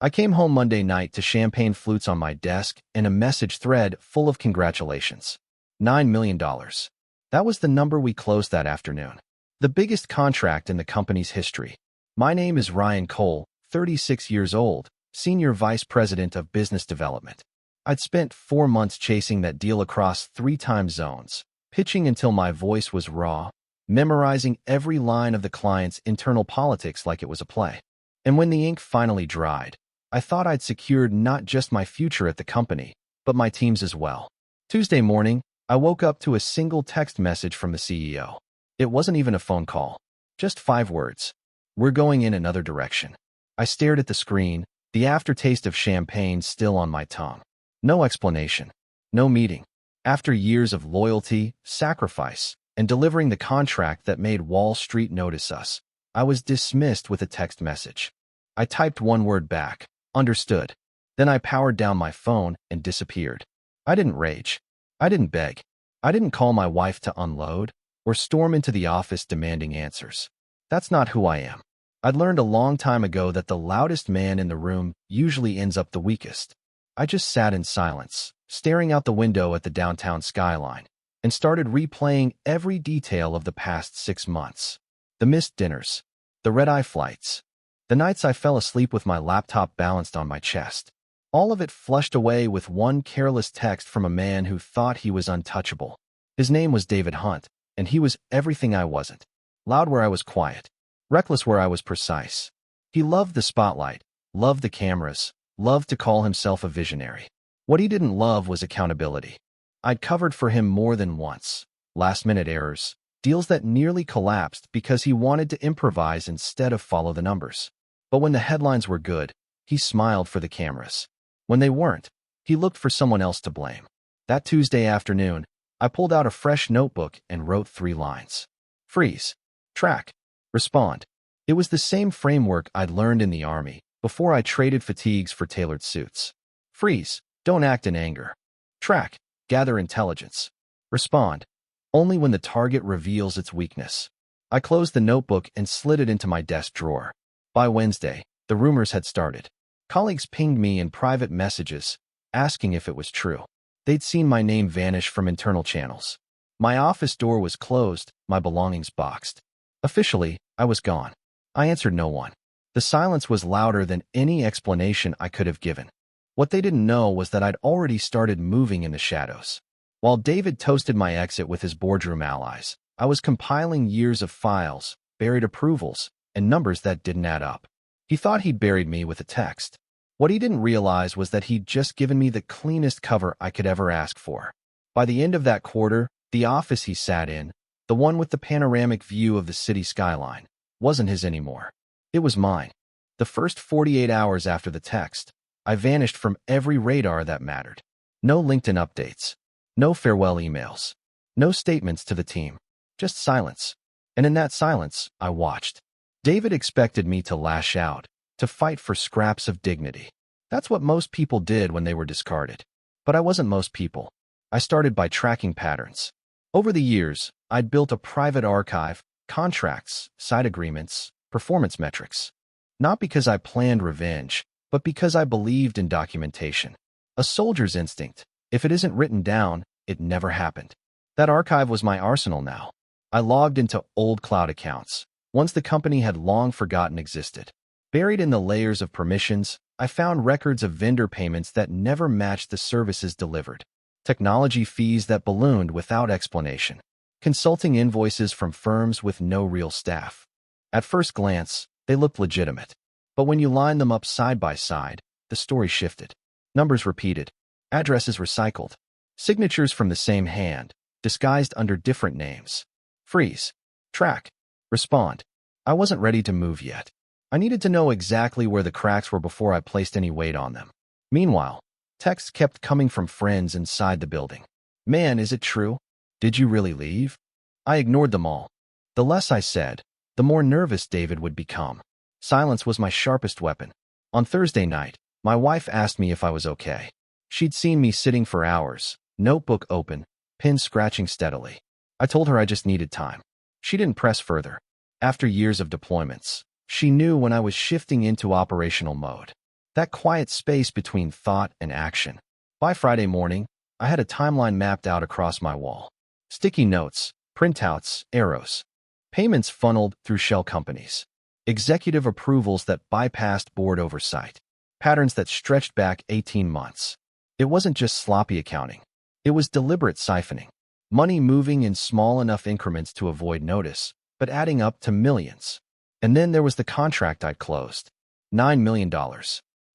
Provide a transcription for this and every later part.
I came home Monday night to champagne flutes on my desk and a message thread full of congratulations. $9 million. That was the number we closed that afternoon. The biggest contract in the company's history. My name is Ryan Cole, 36 years old, Senior Vice President of Business Development. I'd spent 4 months chasing that deal across 3 time zones, pitching until my voice was raw, memorizing every line of the client's internal politics like it was a play. And when the ink finally dried, I thought I'd secured not just my future at the company, but my team's as well. Tuesday morning, I woke up to a single text message from the CEO. It wasn't even a phone call. Just 5 words. We're going in another direction. I stared at the screen, the aftertaste of champagne still on my tongue. No explanation. No meeting. After years of loyalty, sacrifice, and delivering the contract that made Wall Street notice us, I was dismissed with a text message. I typed one word back. Understood. Then I powered down my phone and disappeared. I didn't rage. I didn't beg. I didn't call my wife to unload or storm into the office demanding answers. That's not who I am. I'd learned a long time ago that the loudest man in the room usually ends up the weakest. I just sat in silence, staring out the window at the downtown skyline, and started replaying every detail of the past 6 months. The missed dinners, the red-eye flights, the nights I fell asleep with my laptop balanced on my chest. All of it flushed away with one careless text from a man who thought he was untouchable. His name was David Hunt, and he was everything I wasn't. Loud where I was quiet, reckless where I was precise. He loved the spotlight, loved the cameras, loved to call himself a visionary. What he didn't love was accountability. I'd covered for him more than once. Last-minute errors, deals that nearly collapsed because he wanted to improvise instead of follow the numbers. But when the headlines were good, he smiled for the cameras. When they weren't, he looked for someone else to blame. That Tuesday afternoon, I pulled out a fresh notebook and wrote 3 lines. Freeze. Track. Respond. It was the same framework I'd learned in the Army before I traded fatigues for tailored suits. Freeze. Don't act in anger. Track. Gather intelligence. Respond. Only when the target reveals its weakness. I closed the notebook and slid it into my desk drawer. By Wednesday, the rumors had started. Colleagues pinged me in private messages, asking if it was true. They'd seen my name vanish from internal channels. My office door was closed, my belongings boxed. Officially, I was gone. I answered no one. The silence was louder than any explanation I could have given. What they didn't know was that I'd already started moving in the shadows. While David toasted my exit with his boardroom allies, I was compiling years of files, buried approvals, and numbers that didn't add up. He thought he'd buried me with a text. What he didn't realize was that he'd just given me the cleanest cover I could ever ask for. By the end of that quarter, the office he sat in, the one with the panoramic view of the city skyline, wasn't his anymore. It was mine. The first 48 hours after the text, I vanished from every radar that mattered. No LinkedIn updates. No farewell emails. No statements to the team. Just silence. And in that silence, I watched. David expected me to lash out, to fight for scraps of dignity. That's what most people did when they were discarded. But I wasn't most people. I started by tracking patterns. Over the years, I'd built a private archive, contracts, side agreements, performance metrics. Not because I planned revenge, but because I believed in documentation. A soldier's instinct. If it isn't written down, it never happened. That archive was my arsenal now. I logged into old cloud accounts, ones the company had long forgotten existed. Buried in the layers of permissions, I found records of vendor payments that never matched the services delivered. Technology fees that ballooned without explanation. Consulting invoices from firms with no real staff. At first glance, they looked legitimate. But when you line them up side by side, the story shifted. Numbers repeated. Addresses recycled. Signatures from the same hand, disguised under different names. Freeze. Track. Respond. I wasn't ready to move yet. I needed to know exactly where the cracks were before I placed any weight on them. Meanwhile, texts kept coming from friends inside the building. Man, is it true? Did you really leave? I ignored them all. The less I said, the more nervous David would become. Silence was my sharpest weapon. On Thursday night, my wife asked me if I was okay. She'd seen me sitting for hours, notebook open, pen scratching steadily. I told her I just needed time. She didn't press further. After years of deployments, she knew when I was shifting into operational mode. That quiet space between thought and action. By Friday morning, I had a timeline mapped out across my wall. Sticky notes, printouts, arrows. Payments funneled through shell companies. Executive approvals that bypassed board oversight. Patterns that stretched back 18 months. It wasn't just sloppy accounting. It was deliberate siphoning. Money moving in small enough increments to avoid notice, but adding up to millions. And then there was the contract I'd closed. $9 million.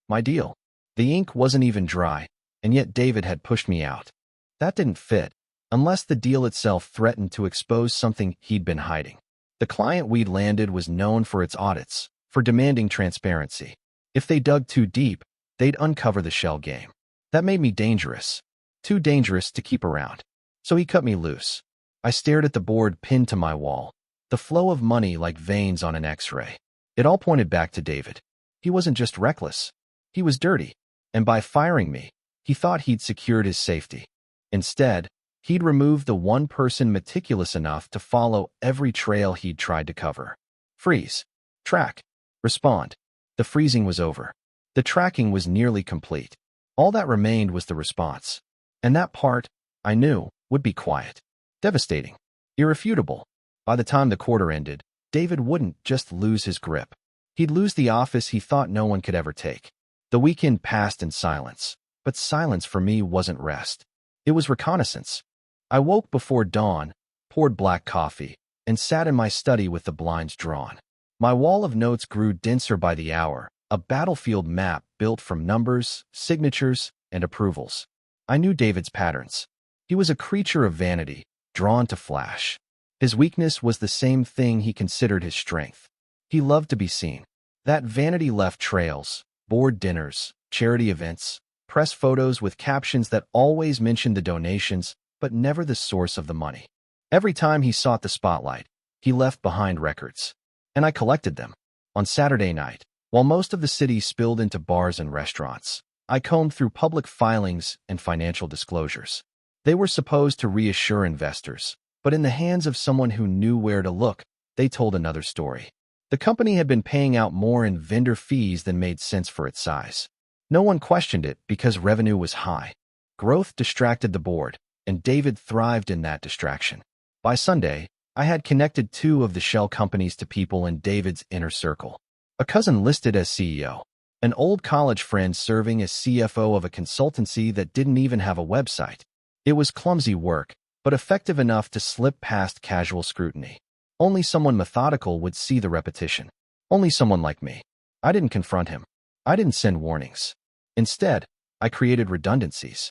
My deal. The ink wasn't even dry, and yet David had pushed me out. That didn't fit, unless the deal itself threatened to expose something he'd been hiding. The client we'd landed was known for its audits, for demanding transparency. If they dug too deep, they'd uncover the shell game. That made me dangerous. Too dangerous to keep around. So he cut me loose. I stared at the board pinned to my wall. The flow of money like veins on an X-ray. It all pointed back to David. He wasn't just reckless. He was dirty. And by firing me, he thought he'd secured his safety. Instead, he'd removed the one person meticulous enough to follow every trail he'd tried to cover. Freeze. Track. Respond. The freezing was over. The tracking was nearly complete. All that remained was the response. And that part, I knew, would be quiet. Devastating. Irrefutable. By the time the quarter ended, David wouldn't just lose his grip. He'd lose the office he thought no one could ever take. The weekend passed in silence, but silence for me wasn't rest. It was reconnaissance. I woke before dawn, poured black coffee, and sat in my study with the blinds drawn. My wall of notes grew denser by the hour, a battlefield map built from numbers, signatures, and approvals. I knew David's patterns. He was a creature of vanity, drawn to flash. His weakness was the same thing he considered his strength. He loved to be seen. That vanity left trails, board dinners, charity events, press photos with captions that always mentioned the donations, but never the source of the money. Every time he sought the spotlight, he left behind records. And I collected them. On Saturday night, while most of the city spilled into bars and restaurants, I combed through public filings and financial disclosures. They were supposed to reassure investors, but in the hands of someone who knew where to look, they told another story. The company had been paying out more in vendor fees than made sense for its size. No one questioned it because revenue was high. Growth distracted the board, and David thrived in that distraction. By Sunday, I had connected 2 of the shell companies to people in David's inner circle. A cousin listed as CEO, an old college friend serving as CFO of a consultancy that didn't even have a website. It was clumsy work, but effective enough to slip past casual scrutiny. Only someone methodical would see the repetition. Only someone like me. I didn't confront him. I didn't send warnings. Instead, I created redundancies.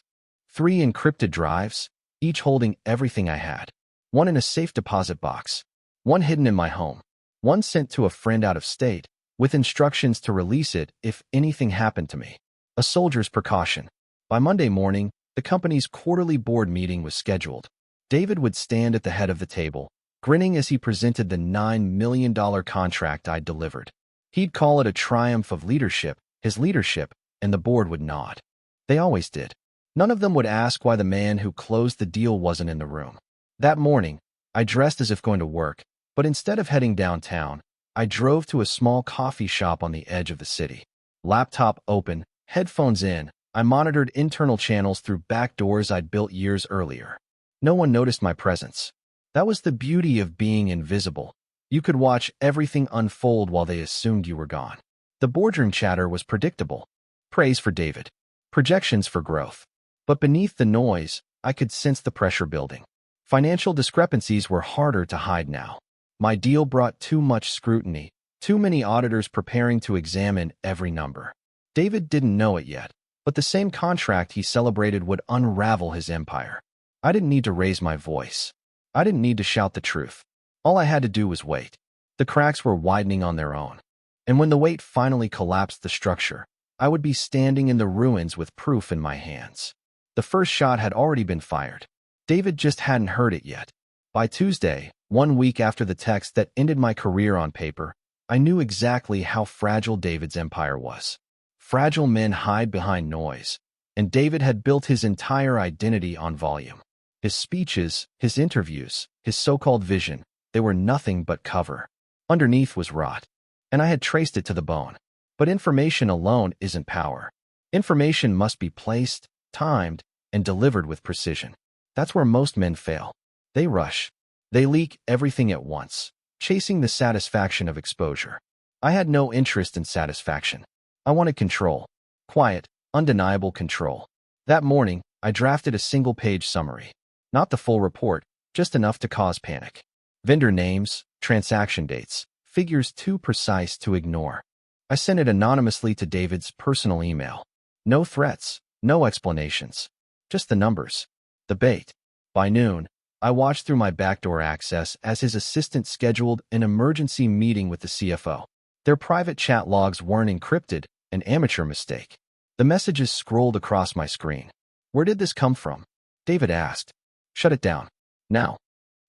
3 encrypted drives, each holding everything I had. 1 in a safe deposit box. 1 hidden in my home. 1 sent to a friend out of state, with instructions to release it if anything happened to me. A soldier's precaution. By Monday morning, the company's quarterly board meeting was scheduled. David would stand at the head of the table, grinning as he presented the $9 million contract I'd delivered. He'd call it a triumph of leadership, his leadership, and the board would nod. They always did. None of them would ask why the man who closed the deal wasn't in the room. That morning, I dressed as if going to work, but instead of heading downtown, I drove to a small coffee shop on the edge of the city. Laptop open, headphones in, I monitored internal channels through back doors I'd built years earlier. No one noticed my presence. That was the beauty of being invisible. You could watch everything unfold while they assumed you were gone. The boardroom chatter was predictable. Praise for David. Projections for growth. But beneath the noise, I could sense the pressure building. Financial discrepancies were harder to hide now. My deal brought too much scrutiny, too many auditors preparing to examine every number. David didn't know it yet, but the same contract he celebrated would unravel his empire. I didn't need to raise my voice. I didn't need to shout the truth. All I had to do was wait. The cracks were widening on their own. And when the weight finally collapsed the structure, I would be standing in the ruins with proof in my hands. The first shot had already been fired. David just hadn't heard it yet. By Tuesday, 1 week after the text that ended my career on paper, I knew exactly how fragile David's empire was. Fragile men hide behind noise, and David had built his entire identity on volume. His speeches, his interviews, his so-called vision, they were nothing but cover. Underneath was rot, and I had traced it to the bone. But information alone isn't power. Information must be placed, timed, and delivered with precision. That's where most men fail. They rush. They leak everything at once, chasing the satisfaction of exposure. I had no interest in satisfaction. I wanted control. Quiet, undeniable control. That morning, I drafted a single-page summary. Not the full report, just enough to cause panic. Vendor names, transaction dates, figures too precise to ignore. I sent it anonymously to David's personal email. No threats, no explanations. Just the numbers. The bait. By noon, I watched through my backdoor access as his assistant scheduled an emergency meeting with the CFO. Their private chat logs weren't encrypted, an amateur mistake. The messages scrolled across my screen. Where did this come from? David asked. Shut it down. Now.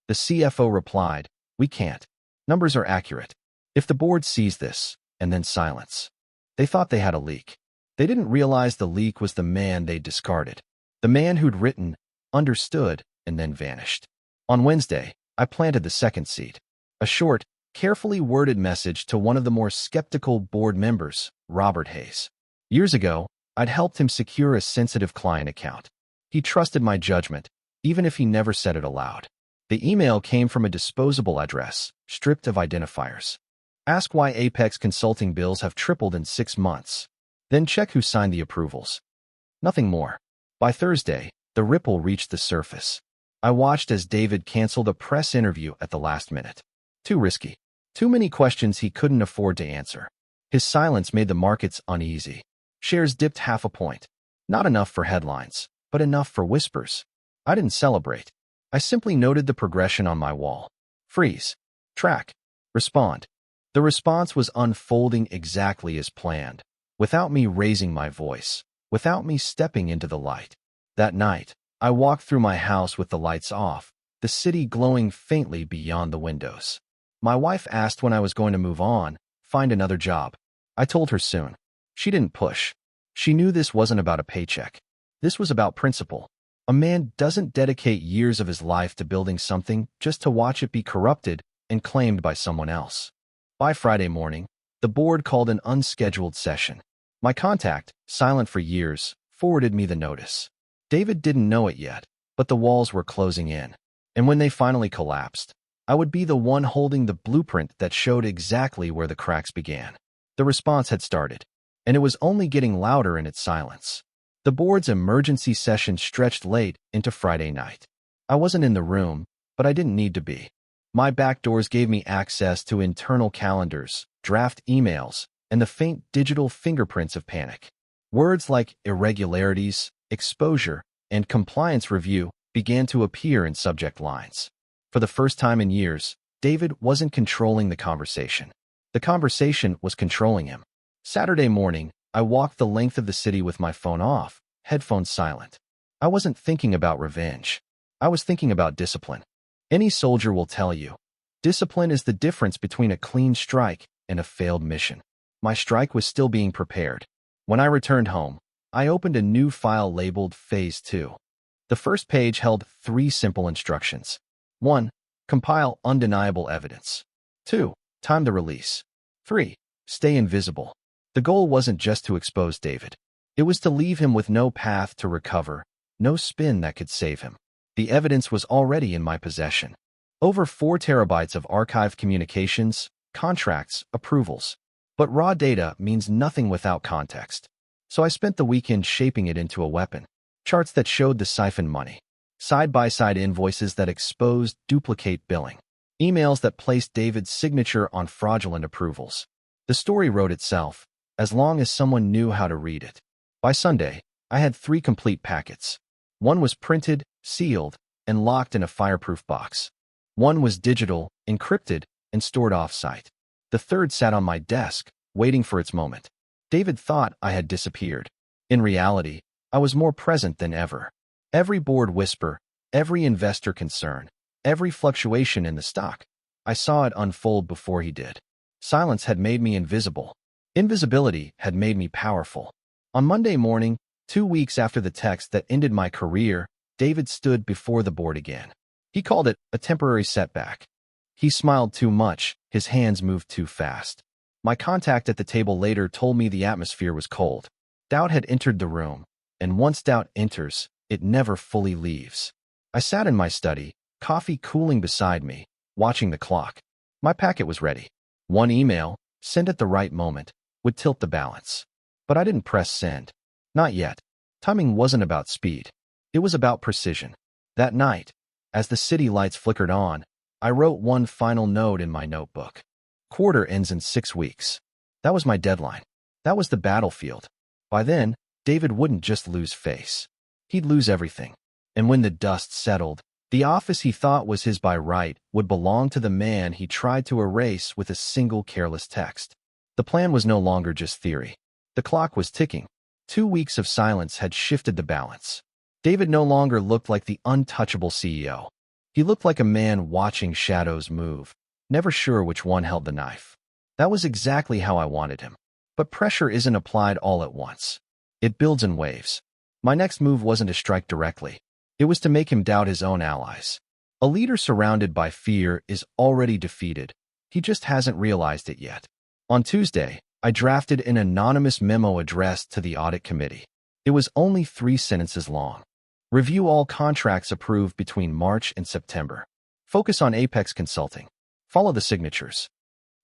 The CFO replied, we can't. Numbers are accurate. If the board sees this, and then silence. They thought they had a leak. They didn't realize the leak was the man they'd discarded. The man who'd written, understood, and then vanished. On Wednesday, I planted the second seed. A short, carefully worded message to one of the more skeptical board members, Robert Hayes. Years ago, I'd helped him secure a sensitive client account. He trusted my judgment, even if he never said it aloud. The email came from a disposable address, stripped of identifiers. Ask why Apex consulting bills have tripled in 6 months. Then check who signed the approvals. Nothing more. By Thursday, the ripple reached the surface. I watched as David canceled a press interview at the last minute. Too risky. Too many questions he couldn't afford to answer. His silence made the markets uneasy. Shares dipped 0.5 point. Not enough for headlines, but enough for whispers. I didn't celebrate. I simply noted the progression on my wall. Freeze. Track. Respond. The response was unfolding exactly as planned, without me raising my voice, without me stepping into the light. That night, I walked through my house with the lights off, the city glowing faintly beyond the windows. My wife asked when I was going to move on, find another job. I told her soon. She didn't push. She knew this wasn't about a paycheck. This was about principle. A man doesn't dedicate years of his life to building something just to watch it be corrupted and claimed by someone else. By Friday morning, the board called an unscheduled session. My contact, silent for years, forwarded me the notice. David didn't know it yet, but the walls were closing in. And when they finally collapsed, I would be the one holding the blueprint that showed exactly where the cracks began. The response had started, and it was only getting louder in its silence. The board's emergency session stretched late into Friday night. I wasn't in the room, but I didn't need to be. My back doors gave me access to internal calendars, draft emails, and the faint digital fingerprints of panic. Words like irregularities, exposure, and compliance review began to appear in subject lines. For the first time in years, David wasn't controlling the conversation. The conversation was controlling him. Saturday morning, I walked the length of the city with my phone off, headphones silent. I wasn't thinking about revenge. I was thinking about discipline. Any soldier will tell you, discipline is the difference between a clean strike and a failed mission. My strike was still being prepared. When I returned home, I opened a new file labeled Phase 2. The first page held 3 simple instructions. 1. Compile undeniable evidence. 2. Time the release. 3. Stay invisible. The goal wasn't just to expose David. It was to leave him with no path to recover, no spin that could save him. The evidence was already in my possession. Over 4 terabytes of archived communications, contracts, approvals. But raw data means nothing without context. So I spent the weekend shaping it into a weapon. Charts that showed the siphon money. Side-by-side invoices that exposed duplicate billing. Emails that placed David's signature on fraudulent approvals. The story wrote itself, as long as someone knew how to read it. By Sunday, I had 3 complete packets. One was printed, sealed, and locked in a fireproof box. One was digital, encrypted, and stored off-site. The third sat on my desk, waiting for its moment. David thought I had disappeared. In reality, I was more present than ever. Every board whisper, every investor concern, every fluctuation in the stock, I saw it unfold before he did. Silence had made me invisible. Invisibility had made me powerful. On Monday morning, 2 weeks after the text that ended my career, David stood before the board again. He called it a temporary setback. He smiled too much, his hands moved too fast. My contact at the table later told me the atmosphere was cold. Doubt had entered the room, and once doubt enters, it never fully leaves. I sat in my study, coffee cooling beside me, watching the clock. My packet was ready. One email, sent at the right moment, would tilt the balance. But I didn't press send. Not yet. Timing wasn't about speed. It was about precision. That night, as the city lights flickered on, I wrote one final note in my notebook. Quarter ends in 6 weeks. That was my deadline. That was the battlefield. By then, David wouldn't just lose face. He'd lose everything. And when the dust settled, the office he thought was his by right would belong to the man he tried to erase with a single careless text. The plan was no longer just theory. The clock was ticking. 2 weeks of silence had shifted the balance. David no longer looked like the untouchable CEO. He looked like a man watching shadows move, never sure which one held the knife. That was exactly how I wanted him. But pressure isn't applied all at once. It builds in waves. My next move wasn't to strike directly. It was to make him doubt his own allies. A leader surrounded by fear is already defeated. He just hasn't realized it yet. On Tuesday, I drafted an anonymous memo addressed to the audit committee. It was only 3 sentences long. Review all contracts approved between March and September. Focus on Apex Consulting. Follow the signatures.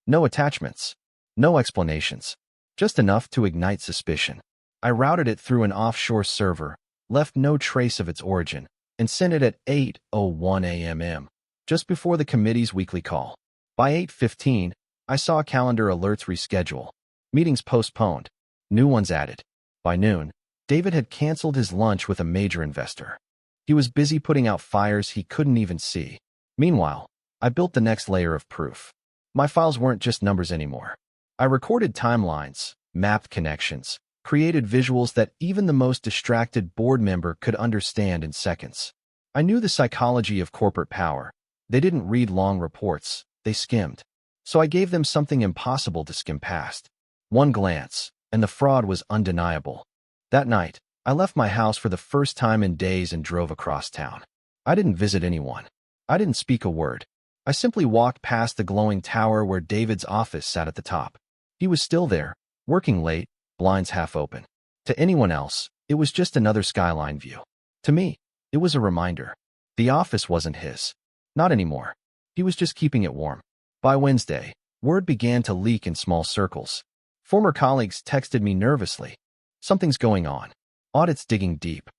No attachments. No explanations. Just enough to ignite suspicion. I routed it through an offshore server, left no trace of its origin, and sent it at 8:01 a.m., just before the committee's weekly call. By 8:15, I saw calendar alerts reschedule. Meetings postponed. New ones added. By noon, David had canceled his lunch with a major investor. He was busy putting out fires he couldn't even see. Meanwhile, I built the next layer of proof. My files weren't just numbers anymore. I recorded timelines, mapped connections, created visuals that even the most distracted board member could understand in seconds. I knew the psychology of corporate power. They didn't read long reports, they skimmed. So I gave them something impossible to skim past. One glance, and the fraud was undeniable. That night, I left my house for the first time in days and drove across town. I didn't visit anyone. I didn't speak a word. I simply walked past the glowing tower where David's office sat at the top. He was still there, working late, blinds half open. To anyone else, it was just another skyline view. To me, it was a reminder. The office wasn't his. Not anymore. He was just keeping it warm. By Wednesday, word began to leak in small circles. Former colleagues texted me nervously. Something's going on. Audit's digging deep.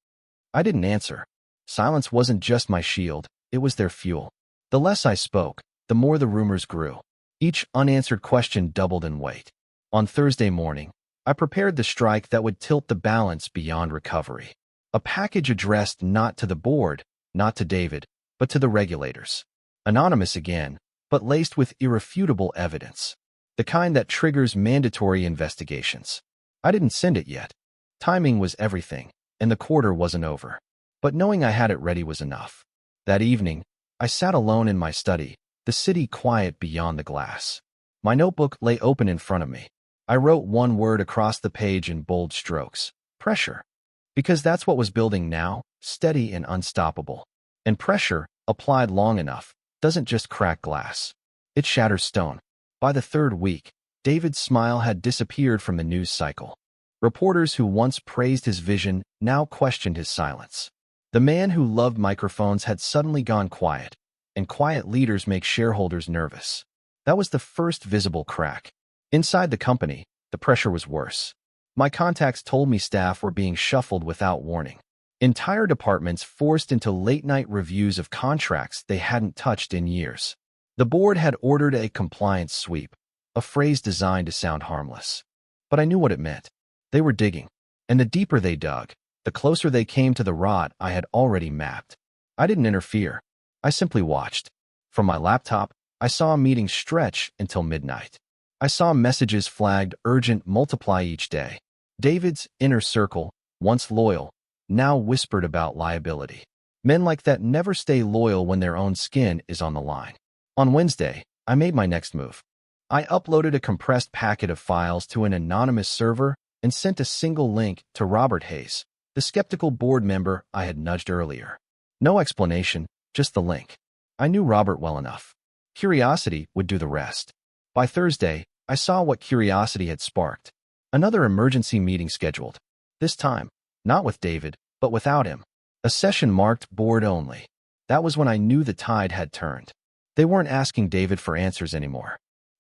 I didn't answer. Silence wasn't just my shield, it was their fuel. The less I spoke, the more the rumors grew. Each unanswered question doubled in weight. On Thursday morning, I prepared the strike that would tilt the balance beyond recovery. A package addressed not to the board, not to David, but to the regulators. Anonymous again, but laced with irrefutable evidence. The kind that triggers mandatory investigations. I didn't send it yet. Timing was everything, and the quarter wasn't over. But knowing I had it ready was enough. That evening, I sat alone in my study, the city quiet beyond the glass. My notebook lay open in front of me. I wrote one word across the page in bold strokes. Pressure. Because that's what was building now, steady and unstoppable. And pressure, applied long enough, doesn't just crack glass. It shatters stone. By the 3rd week, David's smile had disappeared from the news cycle. Reporters who once praised his vision now questioned his silence. The man who loved microphones had suddenly gone quiet, and quiet leaders make shareholders nervous. That was the first visible crack. Inside the company, the pressure was worse. My contacts told me staff were being shuffled without warning. Entire departments forced into late-night reviews of contracts they hadn't touched in years. The board had ordered a compliance sweep, a phrase designed to sound harmless. But I knew what it meant. They were digging, and the deeper they dug, the closer they came to the rot I had already mapped. I didn't interfere. I simply watched. From my laptop, I saw meetings stretch until midnight. I saw messages flagged urgent multiply each day. David's inner circle, once loyal, now whispered about liability. Men like that never stay loyal when their own skin is on the line. On Wednesday, I made my next move. I uploaded a compressed packet of files to an anonymous server and sent a single link to Robert Hayes, the skeptical board member I had nudged earlier. No explanation, just the link. I knew Robert well enough. Curiosity would do the rest. By Thursday, I saw what curiosity had sparked. Another emergency meeting scheduled. This time, not with David, but without him. A session marked board only. That was when I knew the tide had turned. They weren't asking David for answers anymore.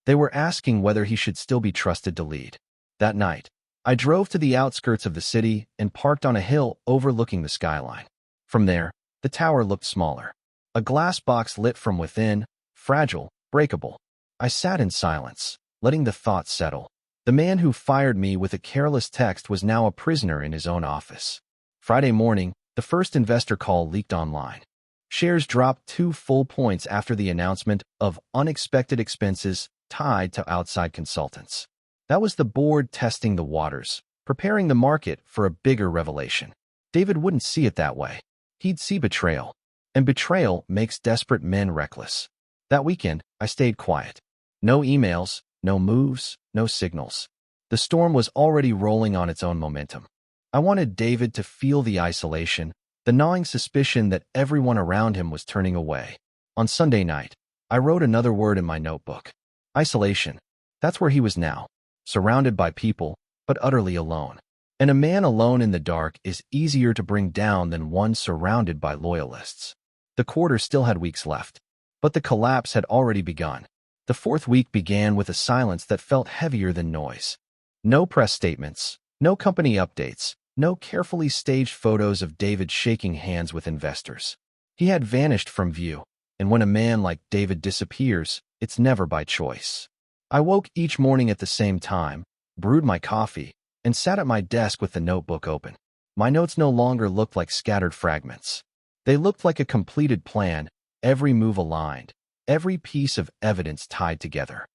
They were asking whether he should still be trusted to lead. That night, I drove to the outskirts of the city and parked on a hill overlooking the skyline. From there, the tower looked smaller. A glass box lit from within, fragile, breakable. I sat in silence, letting the thoughts settle. The man who fired me with a careless text was now a prisoner in his own office. Friday morning, the first investor call leaked online. Shares dropped 2 full points after the announcement of unexpected expenses tied to outside consultants. That was the board testing the waters, preparing the market for a bigger revelation. David wouldn't see it that way. He'd see betrayal. And betrayal makes desperate men reckless. That weekend, I stayed quiet. No emails, no moves, no signals. The storm was already rolling on its own momentum. I wanted David to feel the isolation, the gnawing suspicion that everyone around him was turning away. On Sunday night, I wrote another word in my notebook. Isolation. That's where he was now. Surrounded by people, but utterly alone. And a man alone in the dark is easier to bring down than one surrounded by loyalists. The quarter still had weeks left, but the collapse had already begun. The 4th week began with a silence that felt heavier than noise. No press statements, no company updates, no carefully staged photos of David shaking hands with investors. He had vanished from view, and when a man like David disappears, it's never by choice. I woke each morning at the same time, brewed my coffee, and sat at my desk with the notebook open. My notes no longer looked like scattered fragments. They looked like a completed plan, every move aligned, every piece of evidence tied together.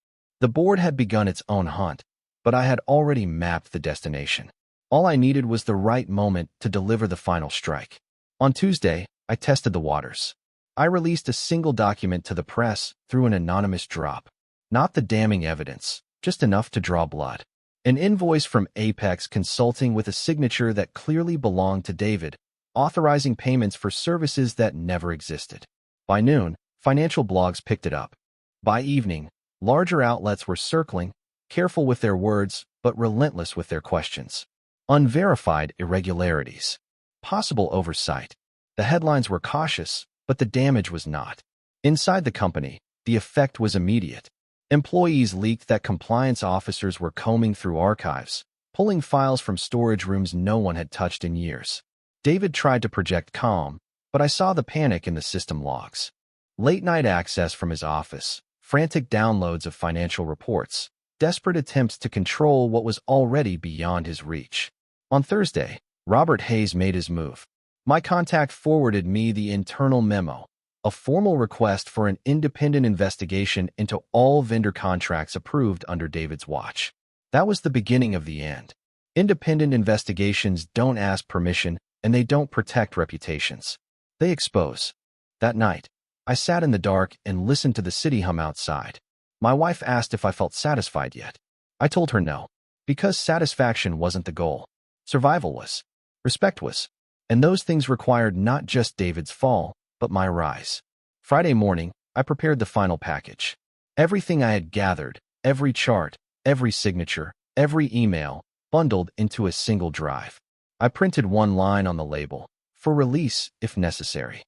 The board had begun its own hunt, but I had already mapped the destination. All I needed was the right moment to deliver the final strike. On Tuesday, I tested the waters. I released a single document to the press through an anonymous drop. Not the damning evidence, just enough to draw blood. An invoice from Apex Consulting with a signature that clearly belonged to David, authorizing payments for services that never existed. By noon, financial blogs picked it up. By evening, larger outlets were circling, careful with their words, but relentless with their questions. Unverified irregularities. Possible oversight. The headlines were cautious, but the damage was not. Inside the company, the effect was immediate. Employees leaked that compliance officers were combing through archives, pulling files from storage rooms no one had touched in years. David tried to project calm, but I saw the panic in the system logs. Late-night access from his office, frantic downloads of financial reports, desperate attempts to control what was already beyond his reach. On Thursday, Robert Hayes made his move. My contact forwarded me the internal memo, a formal request for an independent investigation into all vendor contracts approved under David's watch. That was the beginning of the end. Independent investigations don't ask permission, and they don't protect reputations. They expose. That night, I sat in the dark and listened to the city hum outside. My wife asked if I felt satisfied yet. I told her no, because satisfaction wasn't the goal. Survival was. Respect was. And those things required not just David's fall, but my rise. Friday morning, I prepared the final package. Everything I had gathered, every chart, every signature, every email, bundled into a single drive. I printed one line on the label, for release if necessary.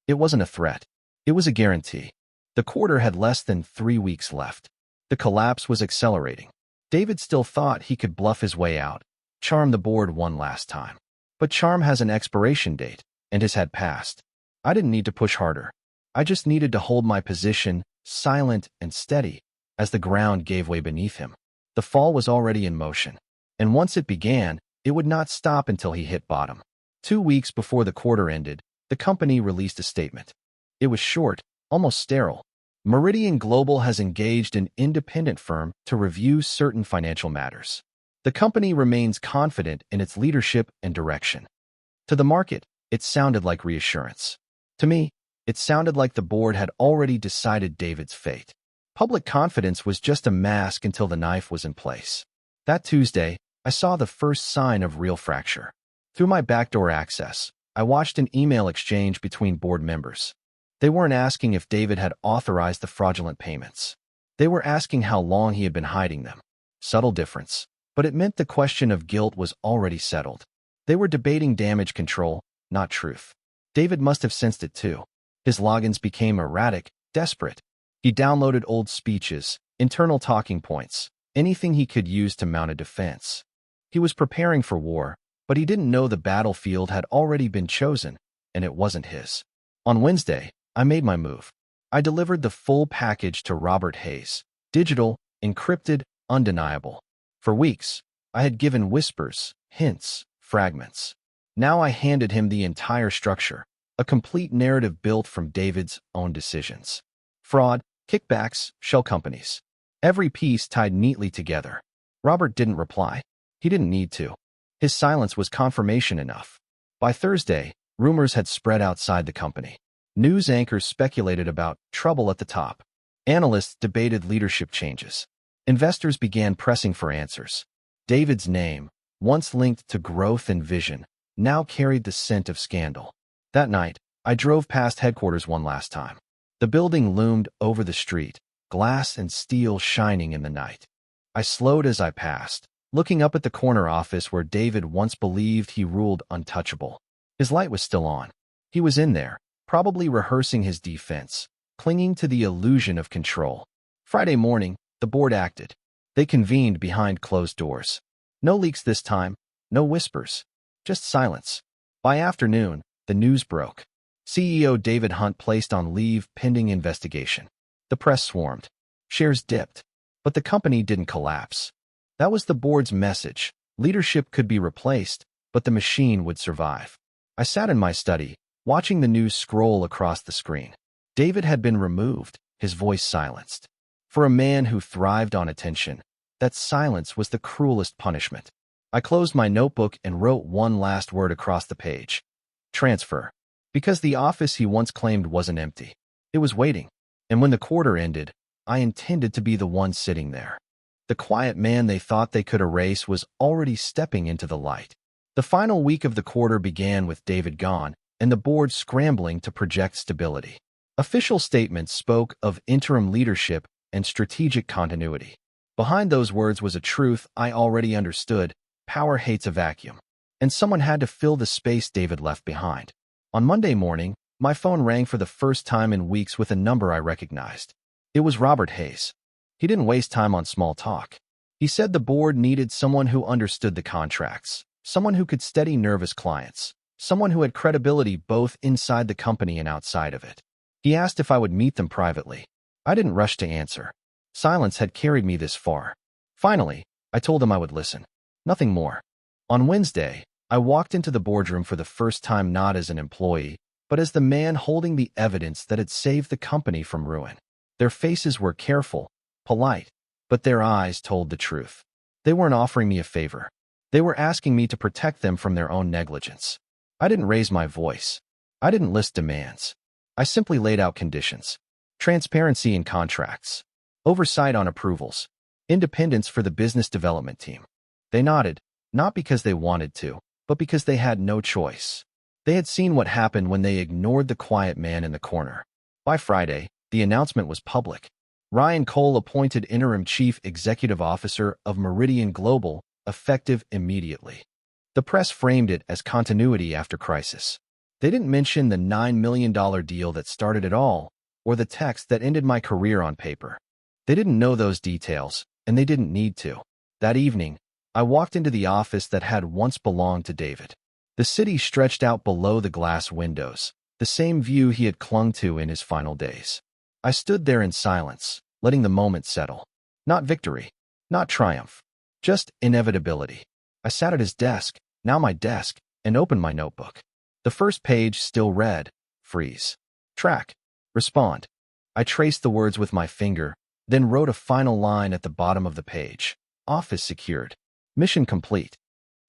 It wasn't a threat. It was a guarantee. The quarter had less than 3 weeks left. The collapse was accelerating. David still thought he could bluff his way out, charm the board one last time. But charm has an expiration date, and his had passed. I didn't need to push harder. I just needed to hold my position, silent and steady, as the ground gave way beneath him. The fall was already in motion, and once it began, it would not stop until he hit bottom. 2 weeks before the quarter ended, the company released a statement. It was short, almost sterile. Meridian Global has engaged an independent firm to review certain financial matters. The company remains confident in its leadership and direction. To the market, it sounded like reassurance. To me, it sounded like the board had already decided David's fate. Public confidence was just a mask until the knife was in place. That Tuesday, I saw the first sign of real fracture. Through my backdoor access, I watched an email exchange between board members. They weren't asking if David had authorized the fraudulent payments. They were asking how long he had been hiding them. Subtle difference. But it meant the question of guilt was already settled. They were debating damage control, not truth. David must have sensed it too. His logins became erratic, desperate. He downloaded old speeches, internal talking points, anything he could use to mount a defense. He was preparing for war, but he didn't know the battlefield had already been chosen, and it wasn't his. On Wednesday, I made my move. I delivered the full package to Robert Hayes. Digital, encrypted, undeniable. For weeks, I had given whispers, hints, fragments. Now I handed him the entire structure, a complete narrative built from David's own decisions. Fraud, kickbacks, shell companies. Every piece tied neatly together. Robert didn't reply. He didn't need to. His silence was confirmation enough. By Thursday, rumors had spread outside the company. News anchors speculated about trouble at the top. Analysts debated leadership changes. Investors began pressing for answers. David's name, once linked to growth and vision, now carried the scent of scandal. That night, I drove past headquarters one last time. The building loomed over the street, glass and steel shining in the night. I slowed as I passed, looking up at the corner office where David once believed he ruled untouchable. His light was still on. He was in there, probably rehearsing his defense, clinging to the illusion of control. Friday morning, the board acted. They convened behind closed doors. No leaks this time, no whispers, just silence. By afternoon, the news broke. CEO David Hunt placed on leave pending investigation. The press swarmed. Shares dipped. But the company didn't collapse. That was the board's message. Leadership could be replaced, but the machine would survive. I sat in my study, watching the news scroll across the screen. David had been removed, his voice silenced. For a man who thrived on attention, that silence was the cruelest punishment. I closed my notebook and wrote one last word across the page. Transfer. Because the office he once claimed wasn't empty. It was waiting. And when the quarter ended, I intended to be the one sitting there. The quiet man they thought they could erase was already stepping into the light. The final week of the quarter began with David gone, and the board scrambling to project stability. Official statements spoke of interim leadership and strategic continuity. Behind those words was a truth I already understood: power hates a vacuum. And someone had to fill the space David left behind. On Monday morning, my phone rang for the first time in weeks with a number I recognized. It was Robert Hayes. He didn't waste time on small talk. He said the board needed someone who understood the contracts, someone who could steady nervous clients, someone who had credibility both inside the company and outside of it. He asked if I would meet them privately. I didn't rush to answer. Silence had carried me this far. Finally, I told him I would listen. Nothing more. On Wednesday, I walked into the boardroom for the first time not as an employee, but as the man holding the evidence that had saved the company from ruin. Their faces were careful, polite, but their eyes told the truth. They weren't offering me a favor. They were asking me to protect them from their own negligence. I didn't raise my voice. I didn't list demands. I simply laid out conditions. Transparency in contracts. Oversight on approvals. Independence for the business development team. They nodded, not because they wanted to, but because they had no choice. They had seen what happened when they ignored the quiet man in the corner. By Friday, the announcement was public. Ryan Cole appointed interim chief executive officer of Meridian Global, effective immediately. The press framed it as continuity after crisis. They didn't mention the $9 million deal that started it all, or the text that ended my career on paper. They didn't know those details, and they didn't need to. That evening, I walked into the office that had once belonged to David. The city stretched out below the glass windows, the same view he had clung to in his final days. I stood there in silence, letting the moment settle. Not victory, not triumph, just inevitability. I sat at his desk, now my desk, and opened my notebook. The first page still read, freeze. Track. Respond. I traced the words with my finger, then wrote a final line at the bottom of the page. Office secured. Mission complete.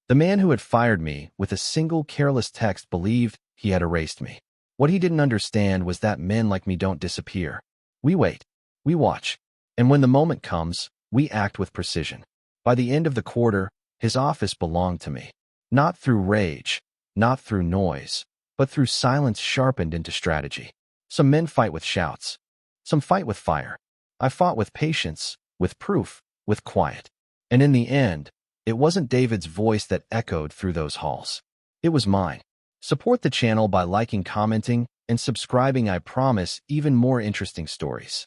The man who had fired me with a single careless text believed he had erased me. What he didn't understand was that men like me don't disappear. We wait. We watch. And when the moment comes, we act with precision. By the end of the quarter, his office belonged to me. Not through rage, not through noise, but through silence sharpened into strategy. Some men fight with shouts. Some fight with fire. I fought with patience, with proof, with quiet. And in the end, it wasn't David's voice that echoed through those halls. It was mine. Support the channel by liking, commenting, and subscribing. I promise even more interesting stories.